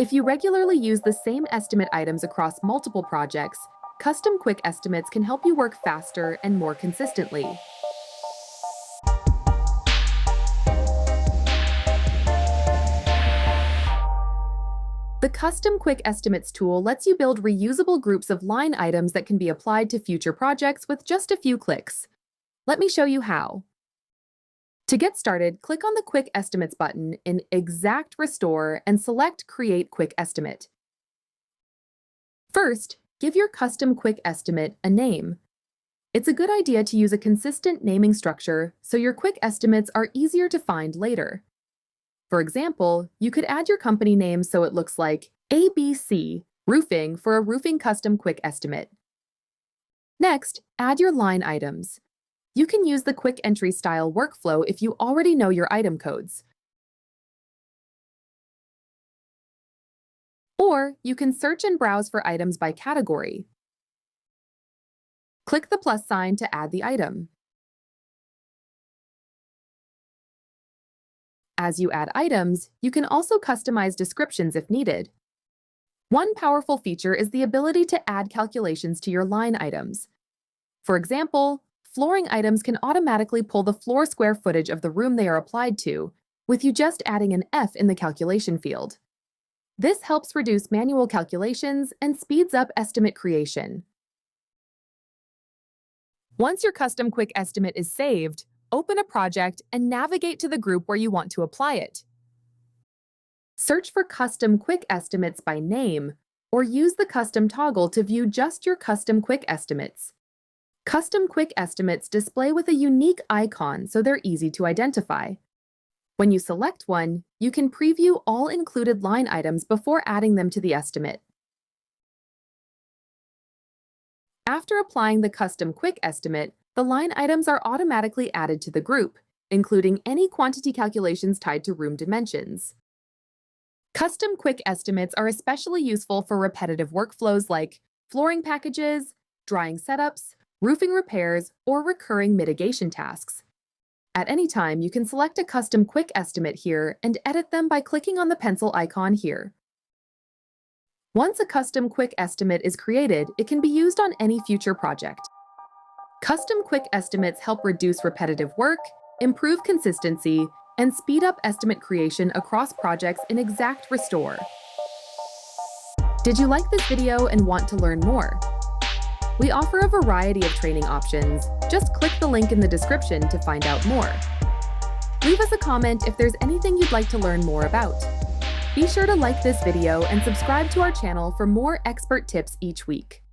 If you regularly use the same estimate items across multiple projects, custom quick estimates can help you work faster and more consistently. The Custom Quick Estimates tool lets you build reusable groups of line items that can be applied to future projects with just a few clicks. Let me show you how. To get started, click on the Quick Estimates button in XactRestore and select Create Quick Estimate. First, give your custom quick estimate a name. It's a good idea to use a consistent naming structure so your quick estimates are easier to find later. For example, you could add your company name so it looks like ABC Roofing for a roofing custom quick estimate. Next, add your line items. You can use the quick entry style workflow if you already know your item codes. Or you can search and browse for items by category. Click the plus sign to add the item. As you add items, you can also customize descriptions if needed. One powerful feature is the ability to add calculations to your line items. For example, flooring items can automatically pull the floor square footage of the room they are applied to, with you just adding an F in the calculation field. This helps reduce manual calculations and speeds up estimate creation. Once your custom quick estimate is saved, open a project and navigate to the group where you want to apply it. Search for Custom Quick Estimates by name, or use the Custom toggle to view just your custom quick estimates. Custom quick estimates display with a unique icon so they're easy to identify. When you select one, you can preview all included line items before adding them to the estimate. After applying the custom quick estimate, the line items are automatically added to the group, including any quantity calculations tied to room dimensions. Custom quick estimates are especially useful for repetitive workflows like flooring packages, drying setups, roofing repairs, or recurring mitigation tasks. At any time, you can select a custom quick estimate here and edit them by clicking on the pencil icon here. Once a custom quick estimate is created, it can be used on any future project. Custom quick estimates help reduce repetitive work, improve consistency, and speed up estimate creation across projects in XactRestore. Did you like this video and want to learn more? We offer a variety of training options. Just click the link in the description to find out more. Leave us a comment if there's anything you'd like to learn more about. Be sure to like this video and subscribe to our channel for more expert tips each week.